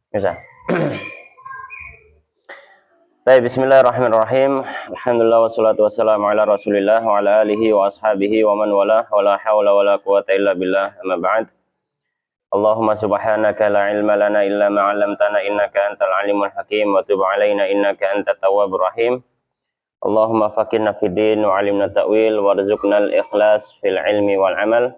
Bisa. Baik, bismillahirrahmanirrahim. Alhamdulillah wassalatu wassalamu ala Rasulillah wa ala alihi wa ashabihi wa man wala wa la haula wa la quwata illa billah. Amma ba'd. Allahumma subhanaka la ilma lana illa ma 'allamtana innaka antal alimul hakim wa tub 'alaina innaka antat tawwabur rahim. Allahumma faqihna fid din wa 'allimna ta'wil warzuqnal ikhlas fil ilmi wal 'amal.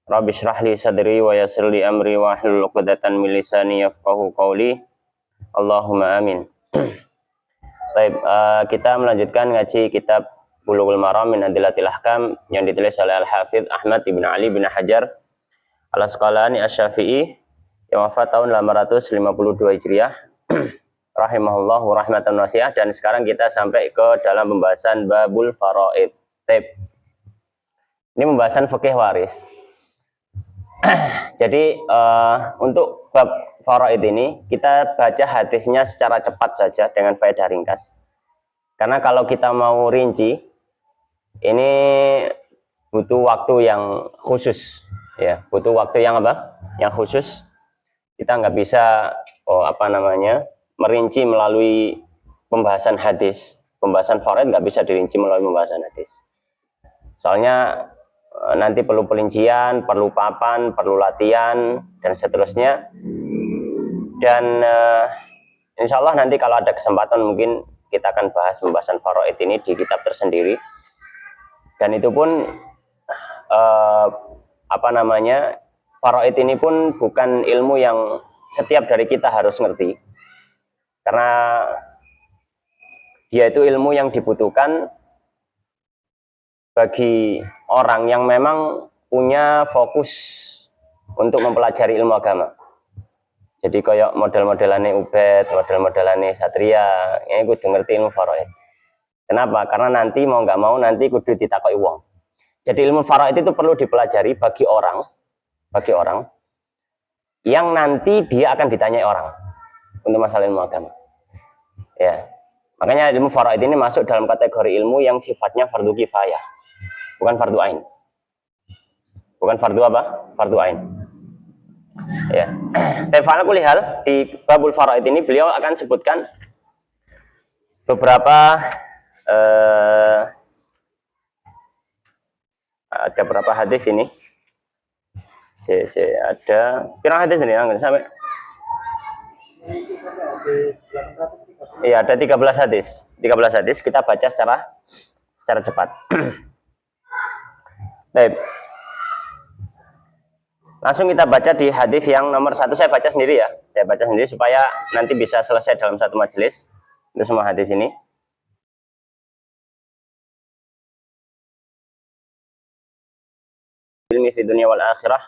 Rabbi shrah li sadri wa yassir li amri wa hlul 'uqdatan min lisani yafqahu qawli. Allahumma amin. Baik, kita melanjutkan ngaji kitab Bulughul Maram min Adillatil Ahkam yang ditulis oleh Al-Hafidz Ahmad ibn Ali bin Hajar Al-Asqalani Asy-Syafi'i yang wafat tahun 852 Hijriah rahimahullah wa rahmatan wasi'ah. Dan sekarang kita sampai ke dalam pembahasan babul faraid. Ini pembahasan fikih waris. Jadi untuk bab faraid ini kita baca hadisnya secara cepat saja dengan faedah ringkas. Karena kalau kita mau rinci ini butuh waktu yang khusus, ya, butuh waktu yang apa? Yang khusus. Kita nggak bisa merinci melalui pembahasan hadis. Pembahasan faraid nggak bisa dirinci melalui pembahasan hadis. Soalnya nanti perlu perincian, perlu papan, perlu latihan, dan seterusnya. Dan insya Allah nanti kalau ada kesempatan mungkin kita akan bahas pembahasan faraid ini di kitab tersendiri. Dan itu pun faraid ini pun bukan ilmu yang setiap dari kita harus ngerti. Karena dia itu ilmu yang dibutuhkan bagi orang yang memang punya fokus untuk mempelajari ilmu agama. Jadi kayak model-modelannya Ubed, model-modelannya Satria, ini kudu ngerti ilmu faraid. Kenapa? Karena nanti mau nggak mau nanti kudu ditakoki wong. Jadi ilmu faraid itu perlu dipelajari bagi orang yang nanti dia akan ditanyai orang untuk masalah ilmu agama. Ya. Makanya ilmu faraid ini masuk dalam kategori ilmu yang sifatnya fardu kifayah. Bukan fardu ain. Bukan fardu apa? Fardu ain. Ya. Tefala kulihal di babul faraid ini beliau akan sebutkan beberapa ada berapa hadis ini? Ada pirang hadis ini sampai. Iya, ada 13 hadis. 13 hadis kita baca secara cepat. Baik. Langsung kita baca di hadis yang nomor 1. Saya baca sendiri ya. Saya baca sendiri supaya nanti bisa selesai dalam satu majelis. Itu semua hadis ini. Ilmi fi dunya wal akhirah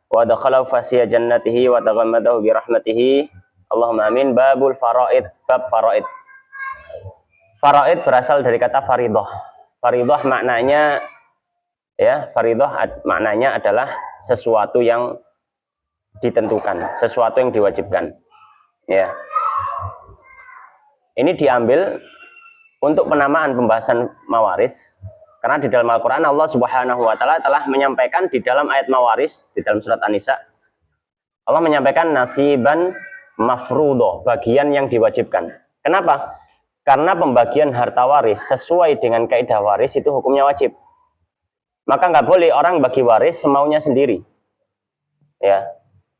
wa dakhala fasiya jannatihi wa taghammadahu bi rahmatihi. Allahumma amin. Babul faraid, bab faraid. Faraid berasal dari kata faridah. Faridah maknanya maknanya adalah sesuatu yang ditentukan, sesuatu yang diwajibkan. Ya. Ini diambil untuk penamaan pembahasan mawaris, karena di dalam Al-Qur'an Allah Subhanahu wa taala telah menyampaikan di dalam ayat mawaris di dalam surat An-Nisa. Allah menyampaikan nasiban mafruḍo, bagian yang diwajibkan. Kenapa? Karena pembagian harta waris sesuai dengan kaidah waris itu hukumnya wajib. Maka nggak boleh orang bagi waris semaunya sendiri. Ya,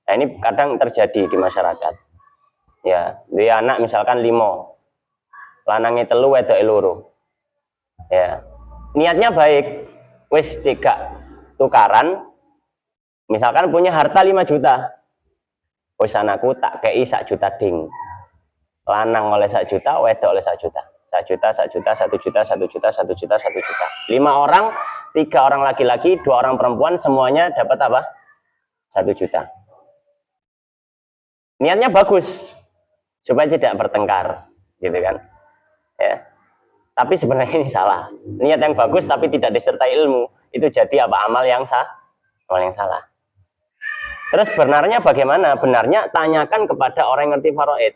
nah, ini kadang terjadi di masyarakat. Ya, dia anak misalkan 5, lanangnya 3, wedoke 2. Ya, niatnya baik, wis cekak tukaran. Misalkan punya harta 5 juta, wis anakku tak kei 1 juta ding. Lanang oleh 1 juta, wedok oleh 1 juta. 1 juta, 1 juta, 1 juta, 1 juta, 1 juta, 1 juta. 5 orang, 3 orang laki-laki, 2 orang perempuan, semuanya dapat apa? 1 juta. Niatnya bagus, supaya tidak bertengkar, gitu kan? Ya. Tapi sebenarnya ini salah. Niat yang bagus tapi tidak disertai ilmu, itu jadi apa? Amal yang salah. Terus benarnya bagaimana? Benarnya tanyakan kepada orang yang ngerti faraid.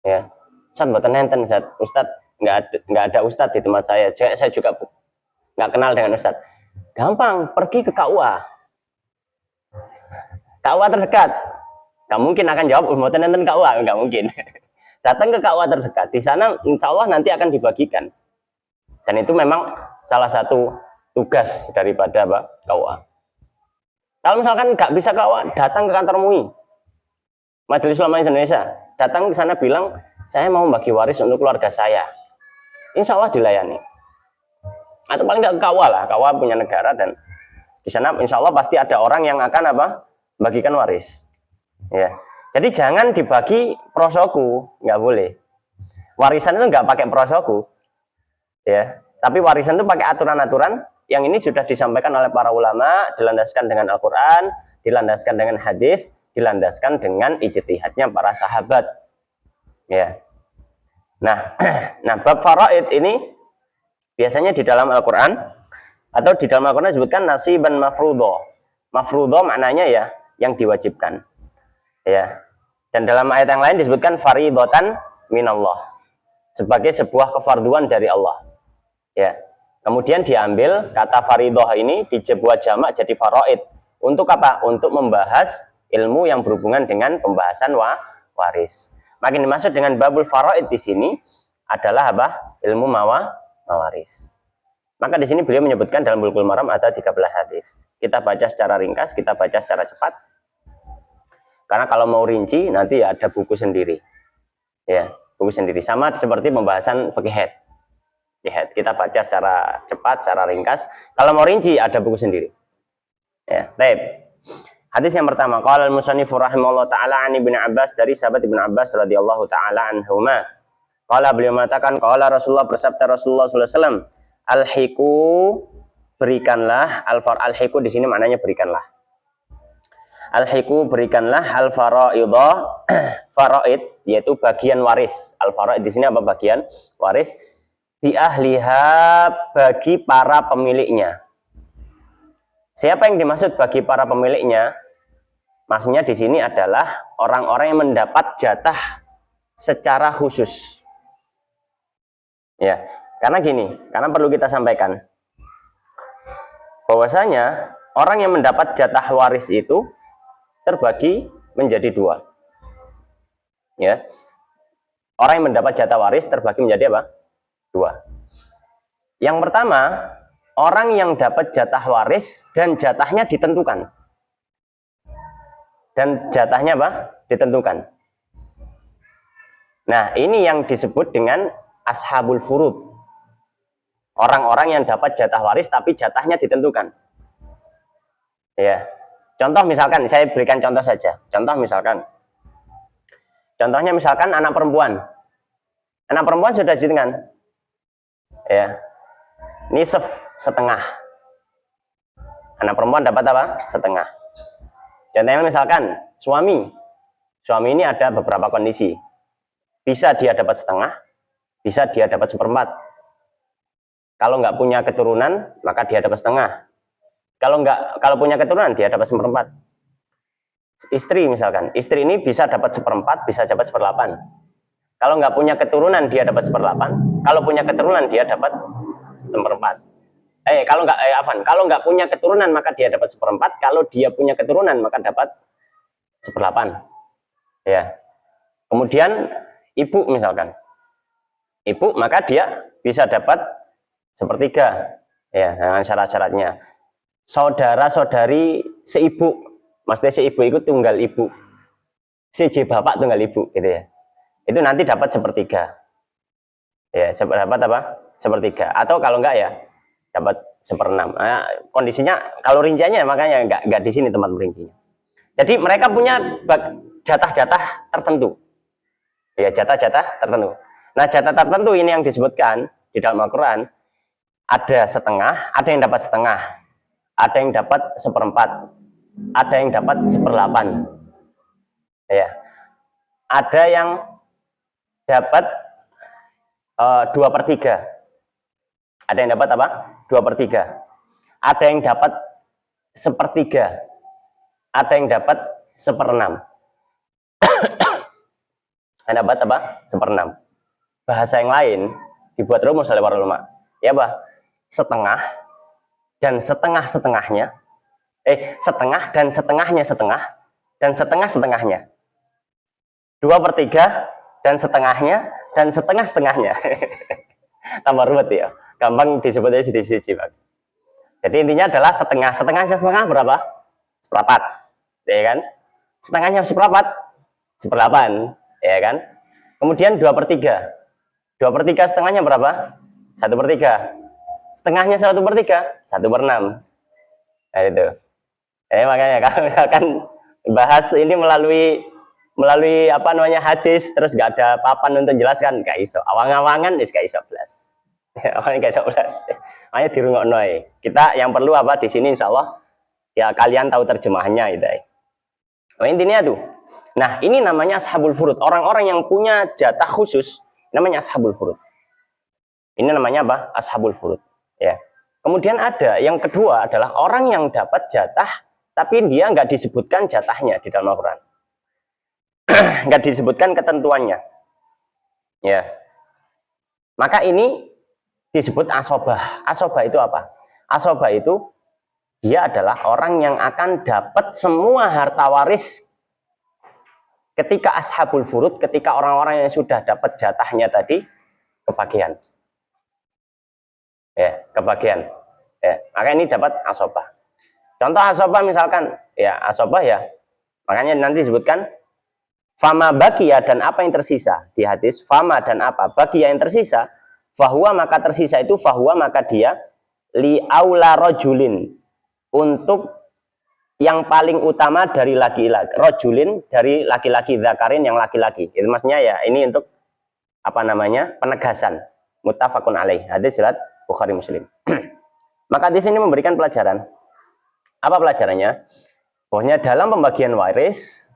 Ya. Ustaz mboten enten Ustaz, nggak ada Ustaz di tempat saya. Saya juga nggak kenal dengan Ustaz. Gampang, pergi ke KUA. KUA terdekat. Nggak mungkin akan jawab mboten enten KUA, nggak mungkin. Datang ke KUA terdekat, di sana insya Allah nanti akan dibagikan. Dan itu memang salah satu tugas daripada KUA. Kalau misalkan nggak bisa KUA, datang ke kantor MUI, Majelis Ulama Indonesia, datang ke sana bilang, saya mau bagi waris untuk keluarga saya. Insya Allah dilayani. Atau paling nggak ke KUA lah, KUA punya negara dan di sana insya Allah pasti ada orang yang akan bagikan waris. Ya, jadi jangan dibagi prosoku, nggak boleh. Warisan itu nggak pakai prosoku, ya. Tapi warisan itu pakai aturan-aturan yang ini sudah disampaikan oleh para ulama, dilandaskan dengan Al-Quran, dilandaskan dengan hadis, dilandaskan dengan ijtihadnya para sahabat. Ya. Nah, bab faraid ini biasanya di dalam Al-Quran atau di dalam Al-Quran disebutkan nasiban mafruḍo. Mafruḍo maknanya ya yang diwajibkan. Ya. Dan dalam ayat yang lain disebutkan faridatan minallah, sebagai sebuah kefarduan dari Allah. Ya. Kemudian diambil kata faridoh ini dibuat jamak jadi faraid. Untuk apa? Untuk membahas ilmu yang berhubungan dengan pembahasan waris. Makin dimaksud dengan babul faraid di sini adalah ilmu mawaris. Maka di sini beliau menyebutkan dalam Bulughul Maram ada 13 hadis. Kita baca secara ringkas, kita baca secara cepat. Karena kalau mau rinci nanti ya ada buku sendiri. Ya, buku sendiri sama seperti pembahasan fikih haid. Kita baca secara cepat, secara ringkas. Kalau mau rinci ada buku sendiri. Ya, baik. Hadis yang pertama, qala al-musannif rahimahullah taala an Ibnu Abbas, dari sahabat Ibnu Abbas radhiyallahu taala anhuma. Qala, beliau mengatakan, qala Rasulullah, bersabda Rasulullah sallallahu alaihi wasallam, al-hiku, berikanlah, al-hiku di sini maknanya berikanlah. Al-hiku, berikanlah al-faraidah, faraid yaitu bagian waris. Al-faraid di sini apa bagian waris? Di ahliha, bagi para pemiliknya. Siapa yang dimaksud bagi para pemiliknya? Maksudnya di sini adalah orang-orang yang mendapat jatah secara khusus. Ya, karena gini, karena perlu kita sampaikan bahwasanya orang yang mendapat jatah waris itu terbagi menjadi dua. Ya, orang yang mendapat jatah waris terbagi menjadi apa? Dua. Yang pertama, orang yang dapat jatah waris dan jatahnya ditentukan. Dan jatahnya ditentukan. Nah, ini yang disebut dengan ashabul furud. Orang-orang yang dapat jatah waris tapi jatahnya ditentukan. Ya. Contoh misalkan, saya berikan contoh saja. Contohnya misalkan anak perempuan. Anak perempuan sudah ditentukan. Ya, nisf setengah. Anak perempuan dapat setengah. Contohnya misalkan suami ini ada beberapa kondisi. Bisa dia dapat setengah, bisa dia dapat seperempat. Kalau nggak punya keturunan, maka dia dapat setengah. Kalau punya keturunan, dia dapat seperempat. Istri misalkan, istri ini bisa dapat seperempat, bisa dapat seperdelapan. Kalau nggak punya keturunan dia dapat seperdelapan. Kalau punya keturunan dia dapat seperempat. Kalau nggak punya keturunan maka dia dapat seperempat. Kalau dia punya keturunan maka dapat seperdelapan. Ya. Kemudian ibu misalkan, ibu maka dia bisa dapat sepertiga. Ya, dengan syarat-syaratnya. Saudara-saudari seibu, maksudnya seibu itu tunggal ibu. Siji bapak tunggal ibu, gitu ya. Itu nanti dapat sepertiga. Ya, dapat sepertiga. Atau kalau enggak ya dapat seperenam. Nah, kondisinya kalau rinciannya makanya enggak di sini tempat merincinya. Jadi mereka punya jatah-jatah tertentu. Ya, jatah-jatah tertentu. Nah, jatah tertentu ini yang disebutkan di dalam Al-Qur'an, ada setengah, ada yang dapat setengah, ada yang dapat seperempat, ada yang dapat seperdelapan. Ya. Ada yang dapat 2/3. Ada yang dapat 2/3. Ada yang dapat sepertiga. Ada yang dapat seperenam. Yang dapat seperenam. Bahasa yang lain dibuat rumus oleh para ulama. Ya setengah dan setengah-setengahnya. Setengah dan setengahnya setengah dan setengah-setengahnya. 2/3 dan setengahnya dan setengah-setengahnya. Tambah ruwet ya. Gampang disebut aja siji-siji, Pak. Jadi intinya adalah setengah. Setengah berapa? Seperempat. Ya kan? Setengahnya seperempat, 1/8. Ya kan? Kemudian 2/3. 2/3 setengahnya berapa? 1/3. Setengahnya 1/3, 1/6. Nah itu. Makanya kalau misalkan bahas ini melalui apa namanya hadis, terus gak ada papan untuk jelaskan, gak iso. Awang-awangan gak iso belas. Awalnya gak iso belas. Makanya dirungokno ae. Kita yang perlu apa di sini insya Allah ya kalian tahu terjemahannya itu. Nah, intinya tuh. Nah, ini namanya ashabul furud. Orang-orang yang punya jatah khusus namanya ashabul furud. Ini namanya apa? Ashabul furud. Ya. Kemudian ada yang kedua adalah orang yang dapat jatah tapi dia nggak disebutkan jatahnya di dalam Al-Quran. Nggak disebutkan ketentuannya. Ya. Maka ini disebut asobah. Asobah itu apa? Asobah itu dia adalah orang yang akan dapat semua harta waris ketika ashabul furud, ketika orang-orang yang sudah dapat jatahnya tadi kebagian. Ya, kebagian. Ya, maka ini dapat asobah. Contoh asobah misalkan, ya asobah ya, makanya nanti disebutkan fama bagia dan apa yang tersisa di hadis, fama dan apa bagia yang tersisa, fahuwa maka tersisa itu fahuwa maka dia li aula rojulin untuk yang paling utama dari laki-laki, rojulin dari laki-laki, zakarin yang laki-laki. Itu maksudnya ya ini untuk apa namanya penegasan, muttafaqun alaih, hadis riwayat Bukhari Muslim. Maka di sini memberikan pelajaran. Apa pelajarannya? Pokoknya dalam pembagian waris,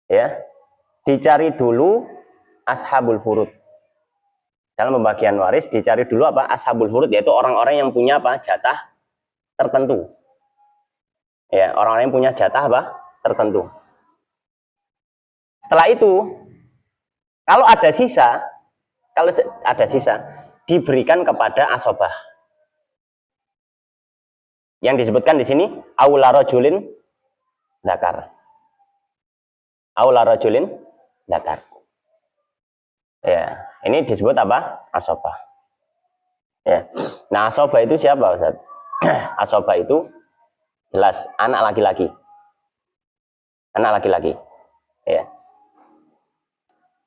ya dicari dulu ashabul furud. Dalam pembagian waris dicari dulu apa? Ashabul furud, yaitu orang-orang yang punya apa? Jatah tertentu. Ya, orang-orang yang punya jatah apa? Tertentu. Setelah itu, kalau ada sisa, diberikan kepada asobah. Yang disebutkan di sini aula rajulin dzakar. Aula rajulin dzakar. Ya, ini disebut apa? Asobah. Ya. Nah, asobah itu siapa, Ustaz? Asobah itu jelas anak laki-laki. Anak laki-laki. Ya.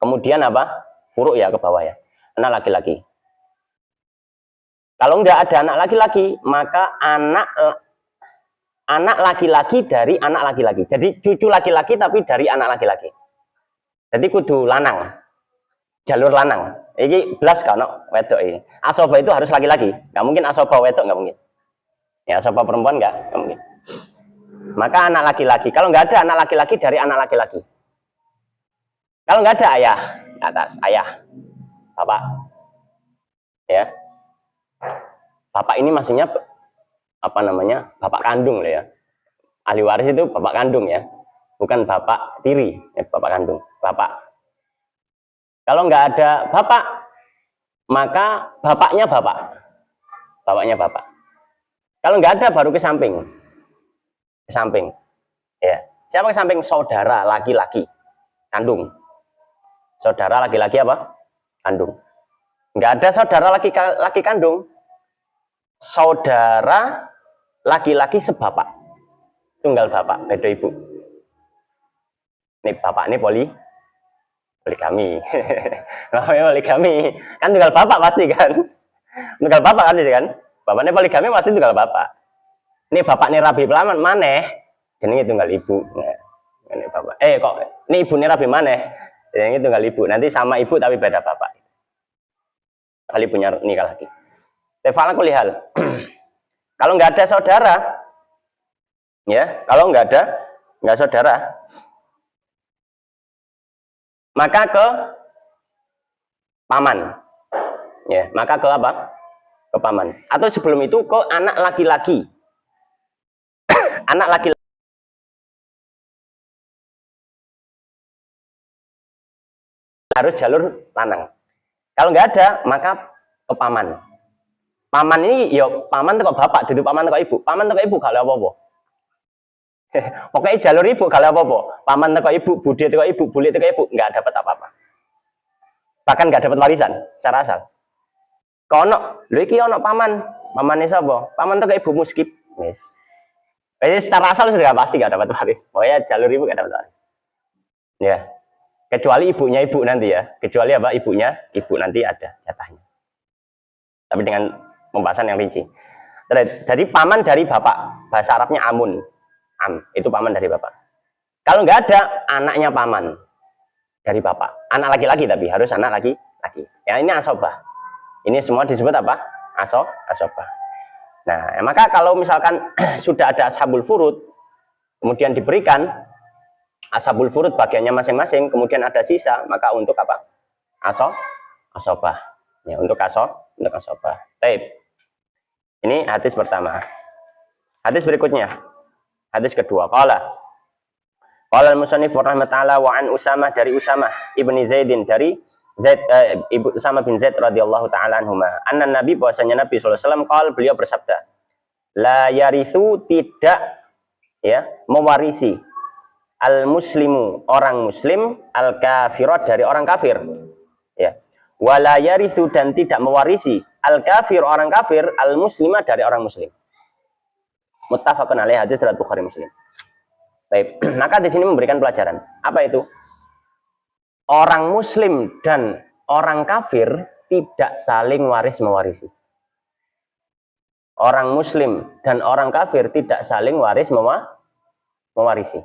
Kemudian apa? Furuk ya ke bawah ya. Anak laki-laki. Kalau enggak ada anak laki-laki, maka anak laki-laki dari anak laki-laki. Jadi cucu laki-laki tapi dari anak laki-laki. Jadi kudu lanang. Jalur lanang. Ini belas kalau wedok ini. Asobah itu harus laki-laki. Nggak mungkin asobah wedok, nggak mungkin. Ya asobah perempuan nggak mungkin. Maka anak laki-laki. Kalau nggak ada anak laki-laki dari anak laki-laki. Kalau nggak ada ayah atas, ayah, bapak, ya. Bapak ini maksudnya apa namanya? Bapak kandung lah ya. Ahli waris itu bapak kandung ya. Bukan bapak tiri, ya, bapak kandung, bapak. Kalau nggak ada bapak, maka bapaknya bapak. Bapaknya bapak. Kalau nggak ada baru ke samping. Ke samping. Ya. Siapa ke samping? Saudara laki-laki kandung. Saudara laki-laki apa? Kandung. Nggak ada saudara laki kandung. Saudara laki-laki sebapak. Tunggal bapak, beda ibu. Ini bapak ini poligami. Namanya poligami. Kan tunggal bapak pasti kan. Tunggal bapak kan sih kan. Bapaknya poligami pasti tunggal bapak. Ini bapaknya rabi pelaman maneh. Jenenge tunggal ibu. Nah, ini bapak. Kok ini ibunya rabi maneh. Yang itu tunggal ibu. Nanti sama ibu tapi beda bapak. Kali punya nikah lagi. Tefala kulihal. Kalau nggak ada saudara, ya, kalau nggak saudara, maka ke paman, ya, maka ke apa? Ke paman. Atau sebelum itu ke anak laki-laki, anak laki-laki harus jalur lanang. Kalau nggak ada, maka ke paman. Paman ini, yo paman teko bapak, duduk paman teko ibu. Paman teko ibu kalau apa-apa. Pokoknya jalur ibu kalau apa-apa. Paman teko ibu, bude teko ibu, bule teko ibu, nggak dapat apa-apa. Bahkan nggak dapat warisan secara asal. Kono, lho iki ono paman. Pamane sapa? Paman teko ibu muskip. Wis. Jadi secara asal sudah pasti nggak dapat waris. Pokoknya jalur ibu nggak dapat waris. Ya. Kecuali ibunya ibu nanti ya. Kecuali apa? Ibunya ibu nanti ada jatahnya. Tapi dengan pembahasan yang rinci. Jadi paman dari bapak. Bahasa Arabnya amun. Itu paman dari bapak. Kalau nggak ada, anaknya paman dari bapak. Anak laki-laki tapi harus anak laki-laki. Ya ini asobah. Ini semua disebut apa? Asobah. Nah, maka kalau misalkan sudah ada ashabul furud, kemudian diberikan ashabul furud bagiannya masing-masing, kemudian ada sisa, maka untuk apa? Asobah. Ya, untuk asobah. Taib. Ini hadis pertama. Hadis berikutnya. Hadis kedua. Qala al-musannif rahimahullah wa an Usamah dari Usamah ibni Zaidin dari Zaid ibu Usamah bin Zaid radhiyallahu taala anhuma. Anna Nabi bahwasanya Nabi sallallahu alaihi wasallam qala beliau bersabda, la yarithu tidak ya mewarisi al-muslimu orang muslim al-kafirat dari orang kafir. Ya. Wala yarithu dan tidak mewarisi al-kafir orang kafir al-muslima dari orang muslim. Muttafaqun alaih, hadis riwayat Bukhari Muslim. Baik, maka di sini memberikan pelajaran. Apa itu? Orang muslim dan orang kafir tidak saling waris mewarisi. Orang muslim dan orang kafir tidak saling waris mewarisi.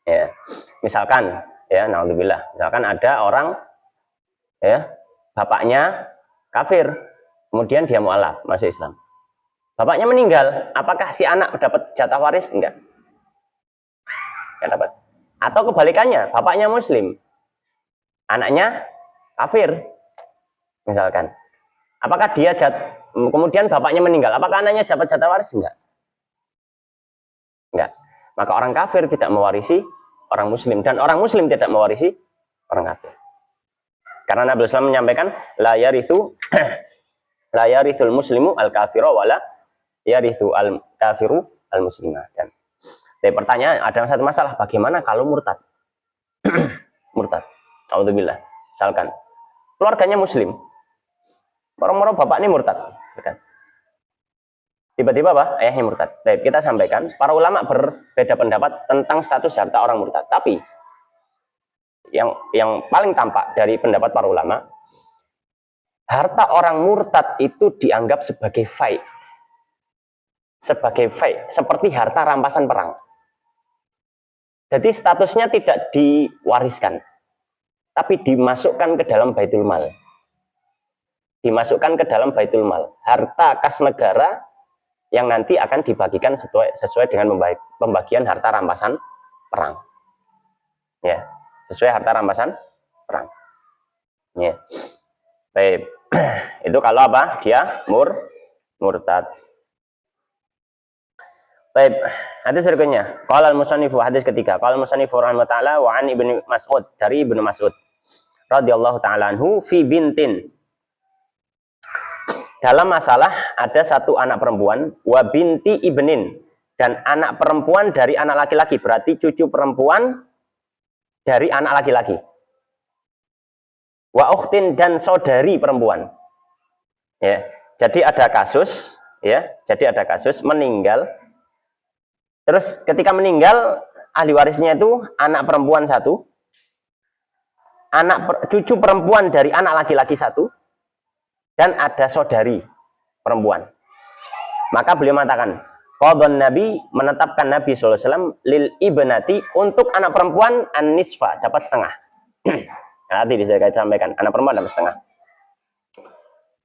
Ya. Misalkan ya, naudzubillah, misalkan ada orang ya, bapaknya kafir, kemudian dia mualaf, masuk Islam. Bapaknya meninggal, apakah si anak dapat jatah waris? Enggak. Enggak dapat. Atau kebalikannya, bapaknya muslim, anaknya kafir, misalkan. Apakah dia kemudian bapaknya meninggal, apakah anaknya dapat jatah waris? Enggak. Enggak. Maka orang kafir tidak mewarisi orang muslim, dan orang muslim tidak mewarisi orang kafir. Karena Nabi SAW menyampaikan, la yarithul muslimu al-kafira wala yarithu al-kafiru al-muslimah. Dan dari pertanyaan ada satu masalah, bagaimana kalau murtad? Murtad. Alhamdulillah. Misalkan keluarganya muslim, orang-orang bapak ini murtad. Tiba-tiba apa? Ayahnya murtad. Baik, kita sampaikan, para ulama berbeda pendapat tentang status harta orang murtad. Tapi yang paling tampak dari pendapat para ulama, harta orang murtad itu dianggap sebagai fai. Sebagai fai, seperti harta rampasan perang. Jadi statusnya tidak diwariskan, tapi dimasukkan ke dalam baitul mal. Dimasukkan ke dalam baitul mal. Harta kas negara yang nanti akan dibagikan sesuai dengan pembagian harta rampasan perang. Ya, sesuai harta rampasan perang. Ya. Baik. Itu kalau apa? Dia murtad. Baik, hadis berikutnya. Qala al-musannifu, hadis ketiga. Qala al-musannifu rahimahullah wa an Ibnu Mas'ud, dari Ibnu Mas'ud radhiyallahu taala anhu fi bintin. Dalam masalah ada satu anak perempuan wa binti ibnin, dan anak perempuan dari anak laki-laki, berarti cucu perempuan dari anak laki-laki. Wa ukhtin, dan saudari perempuan. Ya, jadi ada kasus meninggal. Terus ketika meninggal, ahli warisnya itu anak perempuan satu, cucu perempuan dari anak laki-laki satu, dan ada saudari perempuan. Maka beliau mengatakan, qadhan Nabi, menetapkan Nabi SAW, lil ibnati, untuk anak perempuan an-nisfa, dapat setengah. Nanti saya sampaikan, anak perempuan dapat setengah.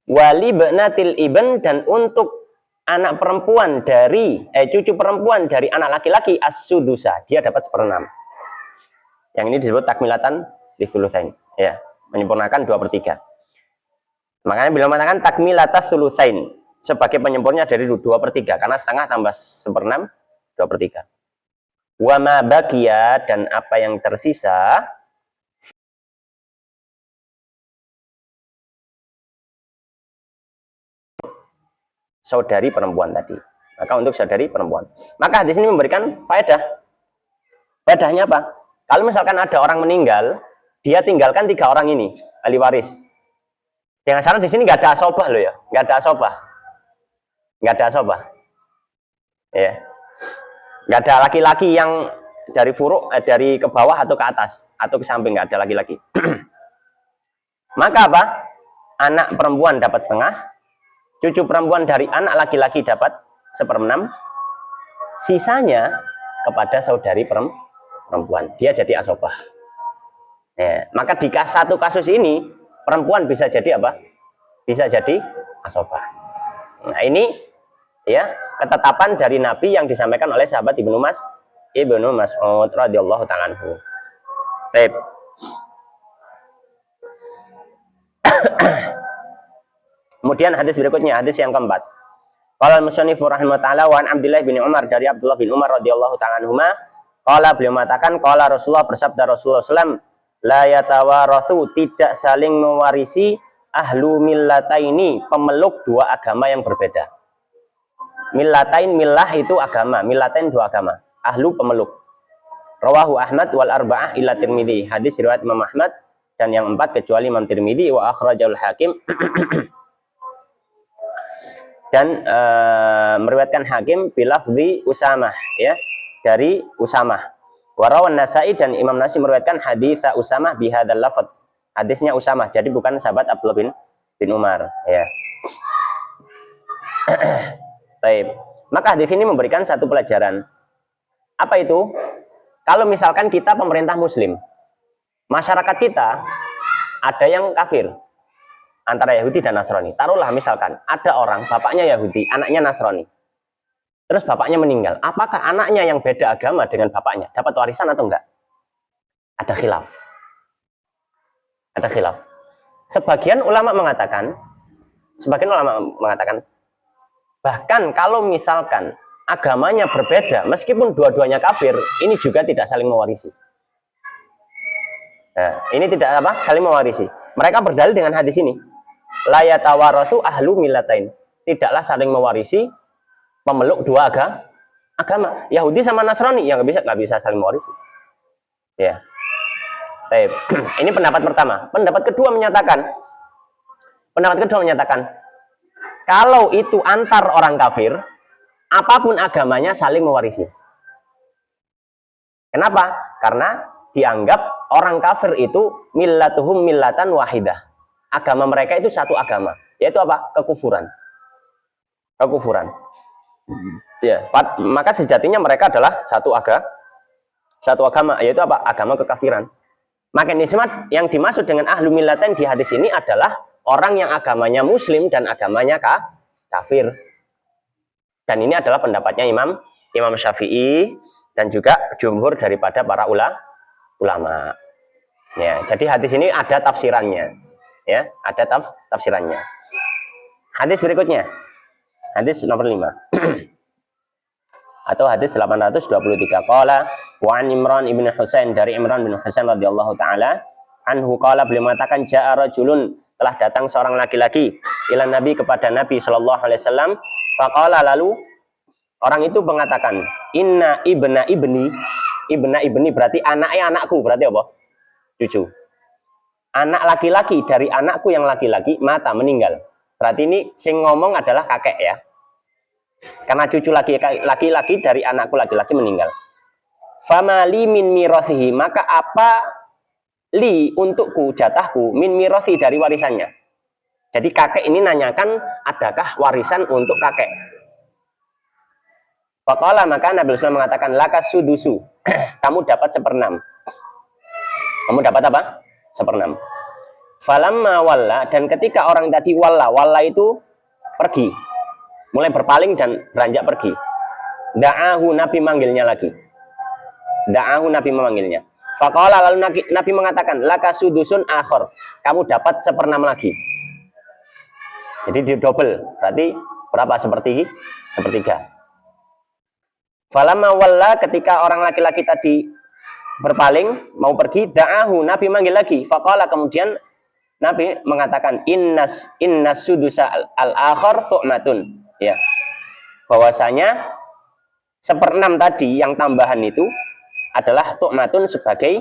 Wali ibnatil ibn, dan untuk anak perempuan dari cucu perempuan dari anak laki-laki as-sudusa, dia dapat 1/6. Yang ini disebut takmilatan li thulutsain, ya, menyempurnakan 2/3. Makanya beliau mengatakan takmilatas thulutsain, sebagai penyempurna dari 2/3, karena setengah tambah 1/6, 2/3. Wa ma baqiya, dan apa yang tersisa saudari perempuan tadi. Maka untuk saudari perempuan. Maka hadis ini memberikan faedah. Faedahnya apa? Kalau misalkan ada orang meninggal, dia tinggalkan 3 orang ini, ahli waris. Dengan syarat di sini nggak ada asobah loh ya, nggak ada asobah, nggak ada asobah, ya, nggak ada laki-laki yang dari furuk, dari ke bawah atau ke atas atau ke samping, nggak ada laki-laki. Maka apa? Anak perempuan dapat setengah, cucu perempuan dari anak laki-laki dapat 1/6, sisanya kepada saudari perempuan, dia jadi asobah. Ya, maka di satu kasus ini perempuan bisa jadi apa? Bisa jadi asobah. Nah, ini ya ketetapan dari Nabi yang disampaikan oleh sahabat Ibnu Mas'ud radhiyallahu ta'ala anhu. Baik. Kemudian hadis berikutnya, hadis yang keempat. Qala al-musannif rahimahullah ta'ala wa an Abdullah bin Umar, dari Abdullah bin Umar radhiyallahu ta'ala anhuma, qala, beliau mengatakan, qala Rasulullah, bersabda Rasulullah SAW, la yatawarathu, tidak saling mewarisi ahlu millataini, pemeluk 2 agama yang berbeda. Millatain, millah itu agama, millatain 2 agama, ahlu pemeluk. Rawahu Ahmad wal arba'ah illa Tirmidzi, hadis riwayat Imam Ahmad dan yang 4 kecuali Imam Tirmidzi, wa akhrajahul Hakim dan meriwayatkan Hakim bilafzi Usamah, ya, dari Usamah. Warawan Nasai, dan Imam Nasai meriwayatkan hadis Usamah bihadzal lafadz, hadisnya Usamah, jadi bukan sahabat Abdullah bin Umar, ya. Baik. Maka hadis ini memberikan satu pelajaran. Apa itu? Kalau misalkan kita pemerintah muslim, masyarakat kita ada yang kafir antara Yahudi dan Nasrani. Taruhlah misalkan ada orang bapaknya Yahudi, anaknya Nasrani. Terus bapaknya meninggal. Apakah anaknya yang beda agama dengan bapaknya dapat warisan atau enggak? Ada khilaf. Ada khilaf. Sebagian ulama mengatakan, bahkan kalau misalkan agamanya berbeda, meskipun dua-duanya kafir, ini juga tidak saling mewarisi. Nah, ini tidak apa? Saling mewarisi. Mereka berdalil dengan hadis ini. La yatawaratsu ahlu millatain. Tidaklah saling mewarisi pemeluk 2 agama, Yahudi sama Nasrani, yang nggak bisa saling mewarisi. Ya. Baik. Ini pendapat pertama. Pendapat kedua menyatakan, kalau itu antar orang kafir, apapun agamanya saling mewarisi. Kenapa? Karena dianggap orang kafir itu millatuhum millatan wahidah. Agama mereka itu satu agama, yaitu apa? Kekufuran. Ya, maka sejatinya mereka adalah satu agama, yaitu apa? Agama kekafiran. Maka yang dimaksud dengan ahlu millatain di hadis ini adalah orang yang agamanya muslim dan agamanya kafir. Dan ini adalah pendapatnya Imam Syafi'i dan juga jumhur daripada para ulama. Ya, jadi hadis ini ada tafsirannya. Ya, ada tafsirannya. Hadis berikutnya. Hadis nomor 5. Atau hadis 823. Qala wa an Imran ibn Husain, dari Imran bin Husain radhiyallahu taala anhu qala, beliau mengatakan ja'a rajulun, telah datang seorang laki-laki ila Nabi, kepada Nabi sallallahu alaihi wasallam, faqala, lalu orang itu mengatakan, inna ibna ibni berarti anakku, berarti apa? Cucu. Anak laki-laki dari anakku yang laki-laki mata, meninggal. Berarti ini sing ngomong adalah kakek, ya. Karena cucu laki-laki dari anakku laki-laki meninggal. Famali min mirothihi, maka apa li untukku, jatahku, min mirothi, dari warisannya. Jadi kakek ini nanyakan, adakah warisan untuk kakek? Faqala, maka Nabi SAW mengatakan, lakas sudusu, kamu dapat 1/6. Kamu dapat apa? 1/6. Falamma walla, dan ketika orang tadi walla itu pergi, mulai berpaling dan beranjak pergi. Da'ahu, Nabi manggilnya lagi. Faqala, lalu Nabi mengatakan, laka sudusun akhor, kamu dapat 1/6 lagi. Jadi di double, berarti berapa? Sepertiga. Falamma walla, ketika orang laki-laki tadi berpaling mau pergi, da'ahu, Nabi manggil lagi. Faqala, kemudian Nabi mengatakan, innas sudusa al-akhar tu'matun. Ya. bahwasanya 1/6 tadi yang tambahan itu adalah tu'matun sebagai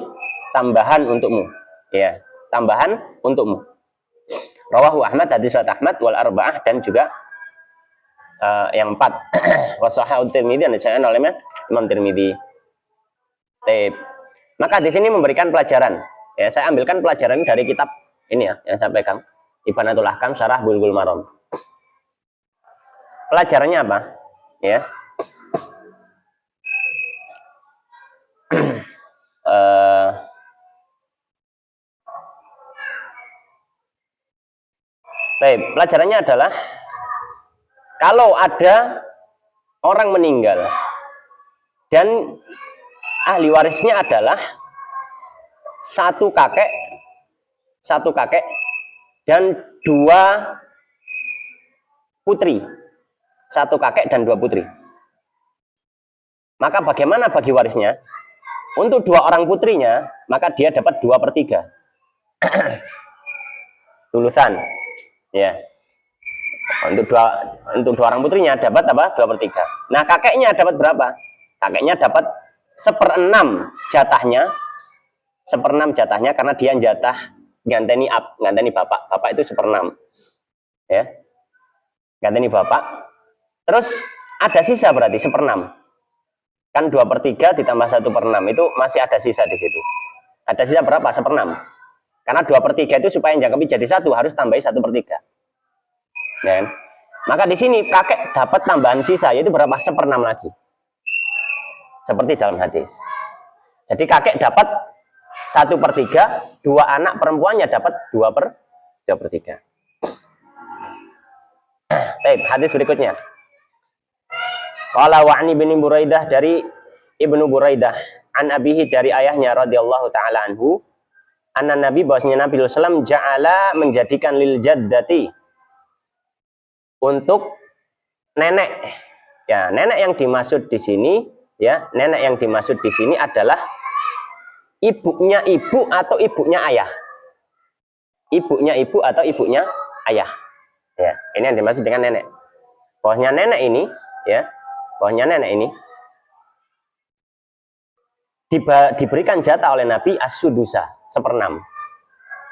tambahan untukmu, ya, tambahan untukmu. Rawahu Ahmad, hadis riwayat Ahmad wal arba'ah, dan juga yang 4 wasahahu Tirmidzi, dan disahihkan oleh Imam Tirmidzi. Maka di sini memberikan pelajaran. Ya, saya ambilkan pelajaran dari kitab ini ya, yang saya pegang, Ibanatul Ahkam Syarah Bulughul Maram. Pelajarannya apa? Ya. Pelajarannya adalah kalau ada orang meninggal dan ahli warisnya adalah satu kakek dan 2 putri, satu kakek dan 2 putri. Maka bagaimana bagi warisnya? Untuk 2 orang putrinya, maka dia dapat 2/3 tulusan, ya. Untuk dua orang putrinya dapat apa? 2/3. Nah, kakeknya dapat berapa? Kakeknya dapat 1/6 jatahnya. 1/6 jatahnya karena dia jatah nganteni bapak. Bapak itu 1/6. Ya. Nganteni bapak. Terus ada sisa berarti 1/6. Kan 2/3 ditambah 1/6 itu masih ada sisa di situ. Ada sisa berapa? 1/6. Karena 2/3 itu supaya jangkapi jadi 1 harus tambahi 1/3. Ya. Maka di sini kakek dapat tambahan sisa yaitu berapa? 1/6 lagi. Seperti dalam hadis. Jadi kakek dapat 1/3, 2 anak perempuannya dapat 2/3. Baik, hadis berikutnya. Qala wa 'ani bin Buraidah, dari Ibnu Buraidah, an abihi, dari ayahnya radhiyallahu taala anhu, anna Nabi, bahwasanya Nabi sallallahu alaihi wasallam ja'ala, menjadikan lil jaddati, untuk nenek. Ya, nenek yang dimaksud di sini, ya, nenek yang dimaksud di sini adalah ibunya ibu atau ibunya ayah. Ibunya ibu atau ibunya ayah. Ya, ini yang dimaksud dengan nenek. Bahwasanya nenek ini, ya, bahwasanya nenek ini diberikan jatah oleh Nabi as-sudusa, 1/6.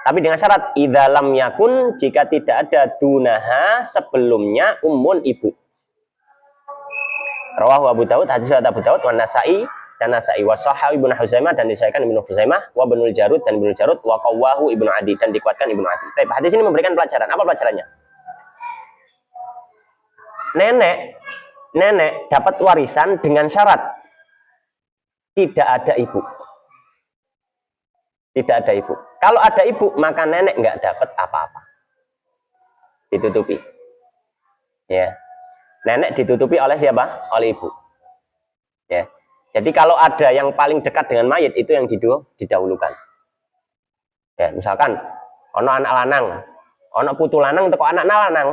Tapi dengan syarat idza lam yakun, jika tidak ada dunaha sebelumnya ummun ibu. Rawahu Abu Daud, hadis riwayat Abu Daud, wa Nasa'i, dan Nasa'i, wa Shahahu Ibnu Huzaimah, dan disahihkan Ibnu Huzaimah, wa Ibnul Jarud, dan Ibnu Jarud, wa qawwahu Ibnu Adi, dan dikuatkan Ibnu Adi. Tapi hadis ini memberikan pelajaran. Apa pelajarannya? Nenek dapat warisan dengan syarat tidak ada ibu. Tidak ada ibu. Kalau ada ibu, maka nenek nggak dapat apa-apa. Ditutupi. Ya. Nenek ditutupi oleh siapa? Oleh ibu. Ya. Jadi kalau ada yang paling dekat dengan mayit, itu yang didahulukan. Ya, misalkan ono anak lanang, ono putu lanang teko anak lanang,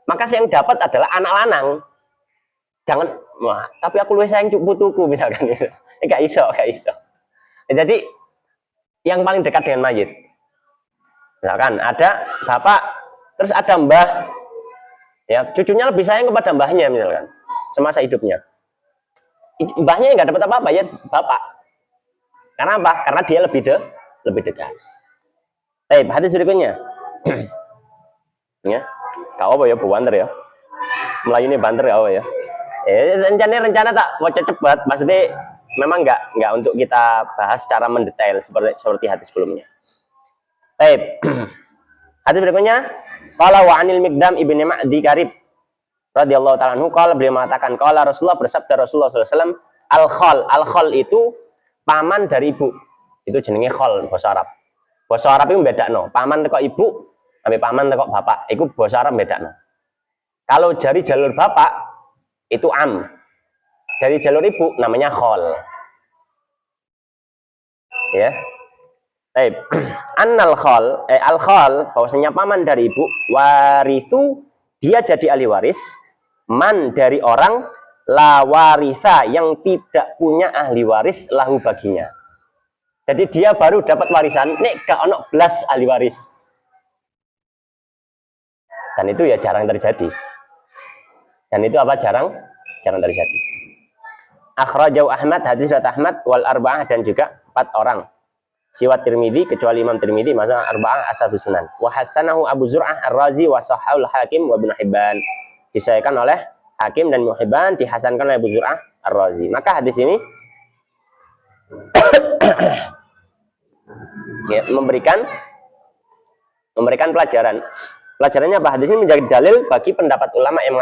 maka yang dapat adalah anak lanang. Jangan, wah, tapi aku lebih sayang putuku misalkan. Gak iso. Ya, jadi yang paling dekat dengan mayit. Misalkan ada bapak, terus ada mbah, ya, cucunya lebih sayang kepada mbahnya misalkan semasa hidupnya. Mbahnya nggak dapat apa-apa, ya bapak. Karena apa? Karena dia lebih dekat. Hadis berikutnya. Ya, kau apa ya, banter ya. Melayu ini banter ya, ya. Rencana tak mau cepat, maksudnya memang nggak untuk kita bahas secara mendetail seperti hadis sebelumnya. Hadis berikutnya, qala wa 'anil Miqdam ibni Ma'di Karib radhiyallahu ta'ala anhu, qala, beliau mengatakan, qala Rasulullah, bersabda Rasulullah sallallahu alaihi wasallam, al-khal itu paman dari ibu. Itu jenenge khal bahasa Arab. Bahasa Arab itu bedakno, paman teko ibu sampai paman teko bapak. Iku bahasa Arab bedakno. Kalau dari jalur bapak itu am. Dari jalur ibu namanya khal. Ya. Annal khal, al-khal, bahwasanya paman dari ibu, warithu, dia jadi ahli waris, man, dari orang, la waritha, yang tidak punya ahli waris lahu baginya. Jadi dia baru dapat warisan, nek gak ono blas ahli waris. Dan itu ya jarang terjadi. Dan itu apa? Jarang jangan terjadi. Akhrajahu Ahmad, hadis riwayat Ahmad wal arba'ah, dan juga 4 orang. Siwa Tirmidzi, kecuali Imam Tirmidzi, maksudnya arba'ah ashabus sunan. Wa hasanahu Abu Zur'ah Ar-Razi wa sahhaul Hakim wa Ibnu Hibban. Disahihkan oleh Hakim dan Ibnu Hibban, dihasankan oleh Abu Zur'ah Ar-Razi. Maka hadis ini ya, memberikan pelajaran. Pelajarannya apa? Hadis ini menjadi dalil bagi pendapat ulama yang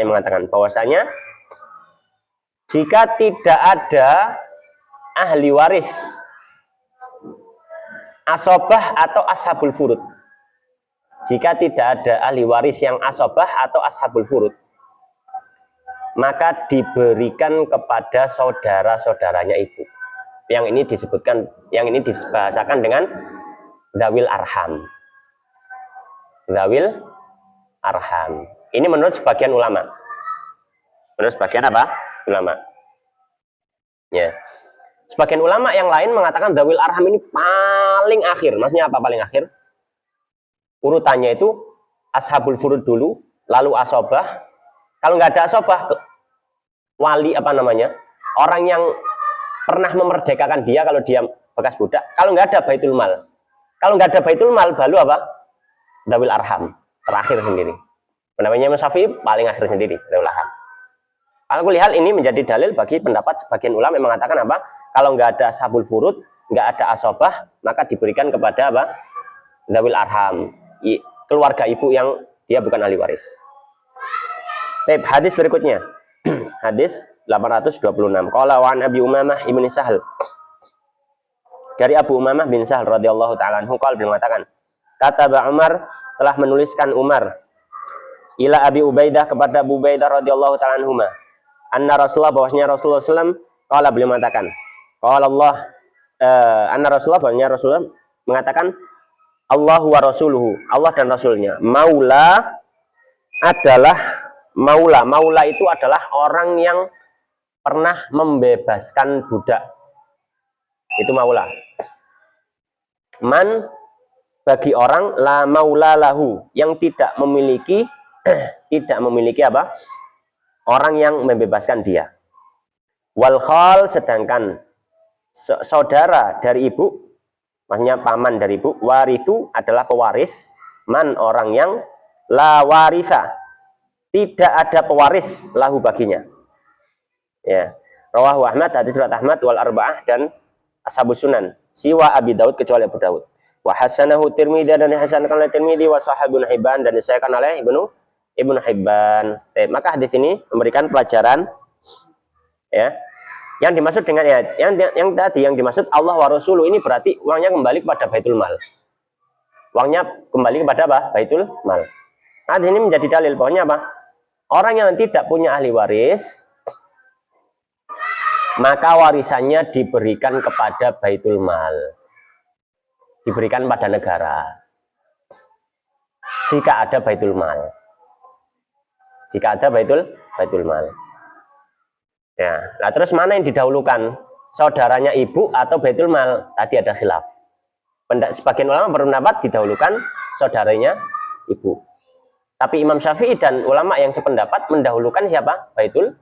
mengatakan bahwasanya jika tidak ada ahli waris asobah atau ashabul furud, jika tidak ada ahli waris yang asobah atau ashabul furud, maka diberikan kepada saudara-saudaranya ibu. Yang ini dibahasakan dengan dzawil arham. Dzawil arham. Ini menurut sebagian ulama. Menurut sebagian apa? Ulama. Ya. Sebagian ulama yang lain mengatakan dzawil arham ini paling akhir. Maksudnya apa paling akhir? Urutannya itu ashabul furud dulu, lalu asobah. Kalau nggak ada asobah, wali orang yang pernah memerdekakan dia kalau dia bekas budak. Kalau nggak ada baitul mal. Kalau nggak ada baitul mal, baru apa? Dzawil arham. Terakhir sendiri. Pendapatnya Imam Syafi'i paling akhir sendiri, dzawil arham. Aku lihat ini menjadi dalil bagi pendapat sebagian ulama yang mengatakan apa? Kalau nggak ada ashabul furud, nggak ada asobah, maka diberikan kepada apa? Dzawil arham, keluarga ibu yang dia bukan ahli waris. Hadis berikutnya, hadis 826. Qala wa an Abi Umamah ibn Sahal. Dari Abu Umamah bin Sahal radhiyallahu taala anhu qala mengatakan, kataba Umar, telah menuliskan Umar ila Abi Ubaidah, kepada Abu Ubaidah radhiyallahu taala anhuma, anna Rasulullah, bahwasanya Rasulullah SAW qala, beliau mengatakan, qala Allah, anna Rasulullah, bahwasanya Rasulullah mengatakan, Allahu wa rasuluhu, Allah dan Rasulnya, maula adalah maula itu adalah orang yang pernah membebaskan budak, itu maula. Man, bagi orang, la maula lahu, yang tidak memiliki apa? Orang yang membebaskan dia. Wal khal, sedangkan saudara dari ibu, maksudnya paman dari ibu, warithu adalah pewaris, man, orang yang, la waritha, tidak ada pewaris lahu baginya. Ya. Rawahu Ahmad, hadis riwayat Ahmad wal arba'ah dan ashabus sunan, siwa Abi Daud, kecuali Abu Daud. Wa hasanahu Tirmidzi, dan dihasankan oleh Tirmidzi, wa sahhabun Hibban, dan disahihkan oleh Ibnu Hibban. Maka hadis ini memberikan pelajaran, ya. Yang dimaksud dengan yang dimaksud Allah wa rasuluh ini berarti uangnya kembali kepada baitul mal. Uangnya kembali kepada apa? Baitul mal. Hadis ini menjadi dalil bahwanya apa? Orang yang tidak punya ahli waris, maka warisannya diberikan kepada baitul mal, diberikan pada negara jika ada baitul mal, baitul mal. Ya, nah terus mana yang didahulukan, saudaranya ibu atau baitul mal? Tadi ada khilaf. Sebagian ulama berpendapat didahulukan saudaranya ibu, tapi Imam Syafi'i dan ulama yang sependapat mendahulukan siapa? Baitul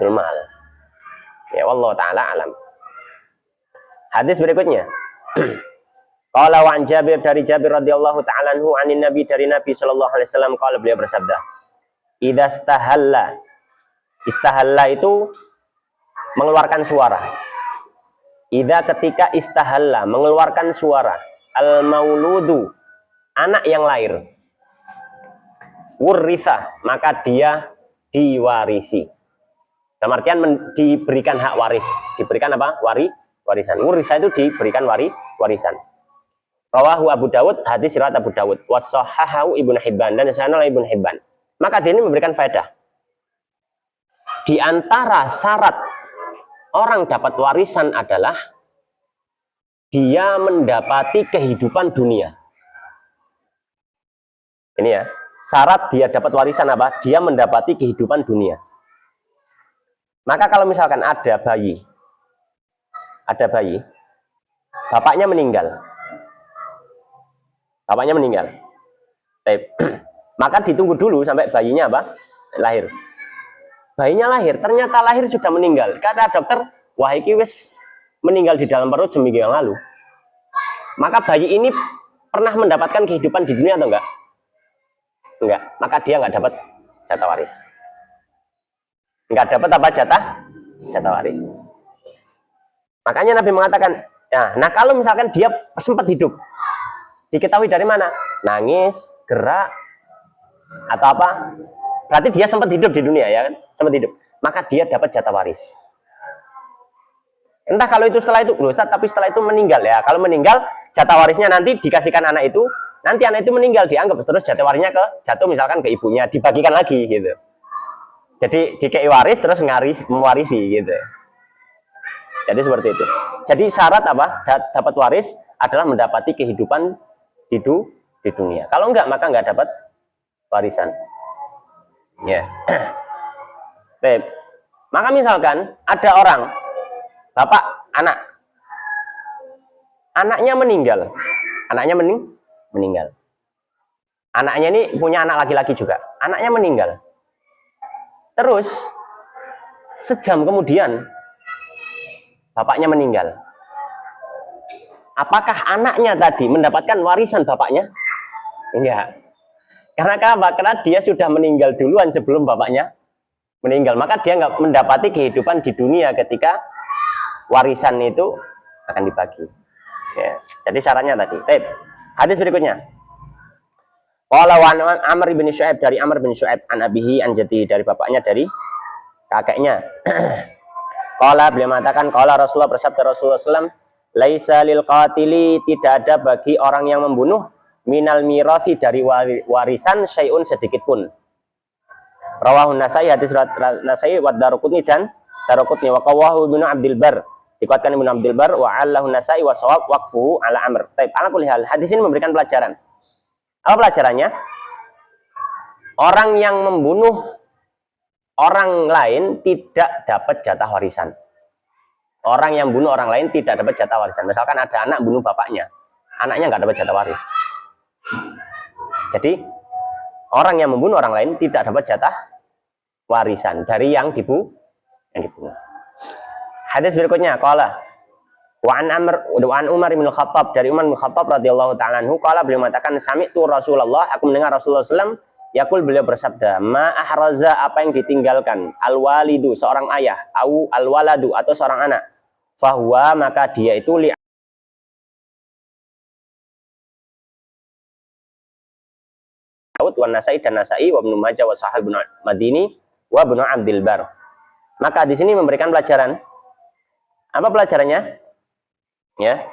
mal. Ya, wallahu taala alam. Hadis berikutnya. Qala wa an Jabir, dari Jabir radhiyallahu taala anhu, anin Nabi, dari Nabi sallallahu alaihi wasallam, qala, beliau bersabda, idza istahalla itu mengeluarkan suara. Idza, ketika istahalla, mengeluarkan suara, al mauludu, anak yang lahir, wurritha, maka dia diwarisi. Dalam artian diberikan hak waris, diberikan apa? Warisan. Wurritha itu diberikan warisan. Rawahu Abu Dawud, hadis riwayat Abu Dawud, wa sahhahu Ibnu Hibban, dan disahihkan oleh Ibnu Hibban. Maka ini memberikan faedah. Di antara syarat orang dapat warisan adalah dia mendapati kehidupan dunia. Ini ya, syarat dia dapat warisan apa? Dia mendapati kehidupan dunia. Maka kalau misalkan ada bayi, bapaknya meninggal, maka ditunggu dulu sampai bayinya apa? lahir. Bayinya lahir, ternyata lahir sudah meninggal. Kata dokter, wah iki wis meninggal di dalam perut seminggu yang lalu. Maka bayi ini pernah mendapatkan kehidupan di dunia atau enggak? Enggak. Maka dia enggak dapat jatah waris. Enggak dapat apa jatah? Jatah waris. Makanya Nabi mengatakan, nah kalau misalkan dia sempat hidup, diketahui dari mana? Nangis, gerak, atau apa? Berarti dia sempat hidup di dunia, ya kan? Sempat hidup. Maka dia dapat jatah waris. Entah kalau itu setelah itu, Ustaz, tapi setelah itu meninggal ya. Kalau meninggal, jatah warisnya nanti dikasihkan anak itu, nanti anak itu meninggal, dianggap terus jatah warisnya jatuh misalkan ke ibunya, dibagikan lagi gitu. Jadi dikei waris terus mewarisi gitu. Jadi seperti itu. Jadi syarat apa? Dapat waris adalah mendapati kehidupan di dunia. Kalau enggak, maka enggak dapat warisan. Ya. Yeah. Maka misalkan ada orang, bapak, anak, anaknya meninggal, meninggal. Anaknya ini punya anak laki-laki juga, anaknya meninggal. Terus sejam kemudian bapaknya meninggal. Apakah anaknya tadi mendapatkan warisan bapaknya? Enggak. Karena apa? Karena dia sudah meninggal duluan sebelum bapaknya meninggal. Maka dia nggak mendapati kehidupan di dunia ketika warisan itu akan dibagi. Ya. Jadi syaratnya tadi. Hadis berikutnya. Qala wa Amr bin Syu'aib, dari Amr bin Syu'aib an abihi an jaddihi, dari bapaknya dari kakeknya. Qala, beliau mengatakan, qala Rasulullah, bersabda Rasulullah SAW, laisa lil qatili, tidak ada bagi orang yang membunuh, minal mirasi, dari warisan, syai'un, sedikit pun. Rawahun Nasai, hadis Nasai, wa Daruqutni, dan Daruqutni, wa qawahu Ibnu Abdul Bar, dikuatkan Ibnu Abdul Bar, wa allahu Nasai, wa sawab waqfuhu ala Amr. Ala kulli hal, hadis ini memberikan pelajaran. Apa pelajarannya? Orang yang membunuh orang lain tidak dapat jatah warisan. Orang yang bunuh orang lain tidak dapat jatah warisan. Misalkan ada anak bunuh bapaknya, anaknya nggak dapat jatah waris. Jadi orang yang membunuh orang lain tidak dapat jatah warisan dari yang dibunuh. Hadis berikutnya, qala wa an Umar bin Khattab, dari Umar bin Khattab radhiyallahu ta'ala anhu, qala, beliau mengatakan, sami'tu Rasulullah, aku mendengar Rasulullah SAW, yaqul, beliau bersabda, ma ahraza, apa yang ditinggalkan, al walidu, seorang ayah, au al waladu, atau seorang anak, fahuwa, maka dia itu li wa Nasai, dan Nasai, wa Ibnu Majah, wa Sahih bin Madini, wa Ibnu Abdul Bar. Maka di sini memberikan pelajaran. Apa pelajarannya? Ya,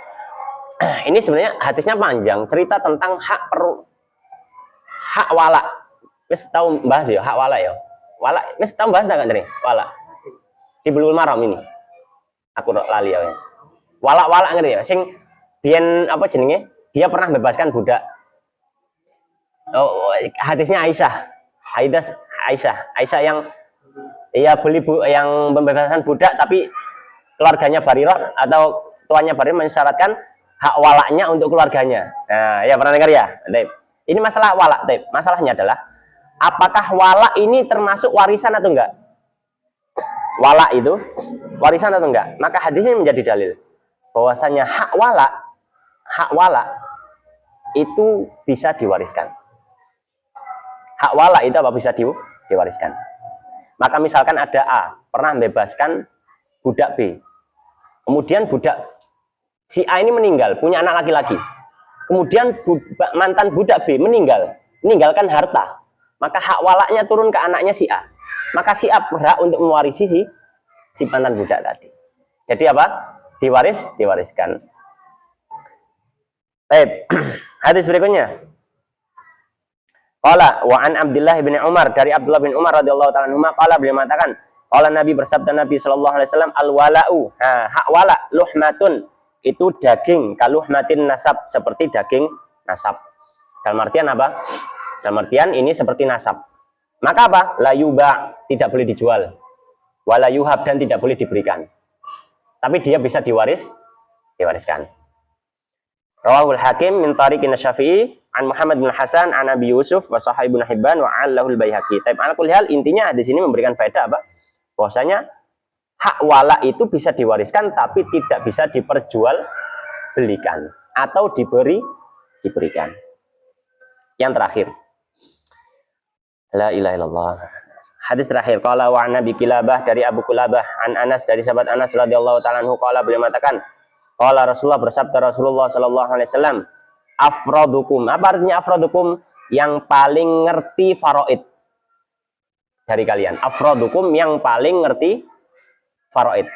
ini sebenarnya hadisnya panjang, cerita tentang hak wala. Wis tahu bahas ya, hak wala ya. Wala, wis tahu bahas enggak dari wala? Di Bulughul Maram ini. Aku lali ya. Wala ngerti ya? Sing biyen apa jenenge? Dia pernah bebaskan budak. Oh, hadisnya Aisyah yang yang membebaskan budak, tapi keluarganya Barirah atau tuannya Barirah mensyaratkan hak walaknya untuk keluarganya. Nah, ya pernah dengar ya? Ini masalah walak. Masalahnya adalah, apakah walak ini termasuk warisan atau enggak? Walak itu warisan atau enggak? Maka hadis ini menjadi dalil bahwasanya hak walak itu bisa diwariskan. Hak walak itu apa? Bisa diwariskan. Maka misalkan ada A pernah membebaskan budak B, kemudian budak si A ini meninggal, punya anak laki-laki, kemudian mantan budak B meninggalkan harta, maka hak walaknya turun ke anaknya si A, maka si A berhak untuk mewarisi si mantan budak tadi. Jadi apa? Diwariskan. Baik. Hadis berikutnya, qala wa an Abdullah bin Umar, dari Abdullah bin Umar radhiyallahu ta'ala anhu, qala, beliau mengatakan, qala Nabi, bersabda Nabi sallallahu alaihi wasallam, al wala'u, hak wala, luhmatun, itu daging, kaluhmatin nasab, seperti daging nasab. Dalam artian apa? Dalam artian ini seperti nasab. Maka apa? La yuba, tidak boleh dijual. Wala yuhab, dan tidak boleh diberikan. Tapi dia bisa diwariskan. Rawahul Hakim min tariqin Syafi'i an Muhammad bin Hasan an Abi Yusuf wa Sahih bin Hibban wa Allahul Baihaqi. Tapi ala kulli hal intinya di sini memberikan faedah apa? Bahwasanya hak wala itu bisa diwariskan tapi tidak bisa diperjualbelikan atau diberikan. Yang terakhir. La ilaha illallah. Hadis terakhir, qala wa Nabi Kilabah dari Abu Kulabah an Anas dari sahabat Anas radhiyallahu taala anhu qala beliau mengatakan qala Rasulullah bersabda Rasulullah sallallahu alaihi wasallam afradukum. Apa artinya afradukum? Yang paling ngerti faraid dari kalian. Afradukum yang paling ngerti faraid.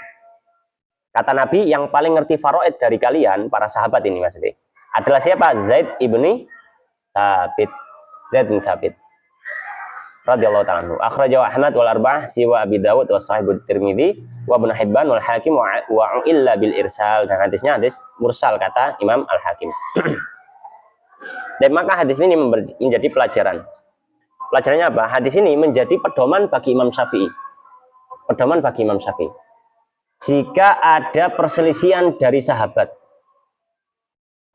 Kata Nabi yang paling ngerti faraid dari kalian para sahabat ini maksudnya adalah siapa? Zaid ibni Thabit. Zaid bin Thabit radhiyallahu ta'ala anhu. Akhrajahu Ahmad wal arba'ah siwa Abi Dawud wa Sahih Tirmidzi wa Ibnu Hibban wal Hakim wa illa bil irsal. Dan hadisnya hadis mursal kata Imam Al Hakim. Dan maka hadis ini menjadi pelajaran. Pelajarannya apa? Hadis ini menjadi pedoman bagi Imam Syafi'i. Pedoman bagi Imam Syafi'i. Jika ada perselisihan dari sahabat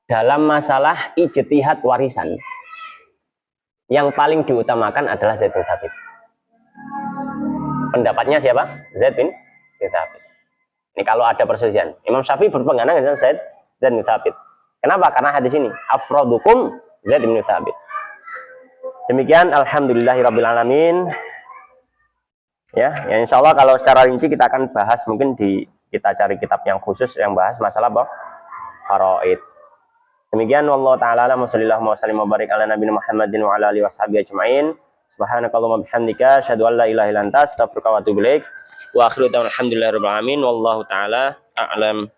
dalam masalah ijtihad warisan, yang paling diutamakan adalah Zaid bin Thabit. Pendapatnya siapa? Zaid bin Thabit. Ini kalau ada perselisihan. Imam Syafi'i berpegang dengan Zaid bin Thabit. Kenapa? Karena hadis ini. Afradukum Zaid bin Thabit. Demikian. Alhamdulillahirabbil alamin. Ya, insya Allah kalau secara rinci kita akan bahas mungkin kita cari kitab yang khusus yang bahas masalah faraid. Demikian wallahu taala alam sallallahu wasallam wa barik ala nabiyina Muhammadin wa ala alihi washabihi ajmain. Subhanakallahumma bihamdika asyhadu an la ilaha illa anta astaghfiruka wa atubu ilaik. Wa akhiru da'wana alhamdulillahirabbil alamin wallahu taala a'lam.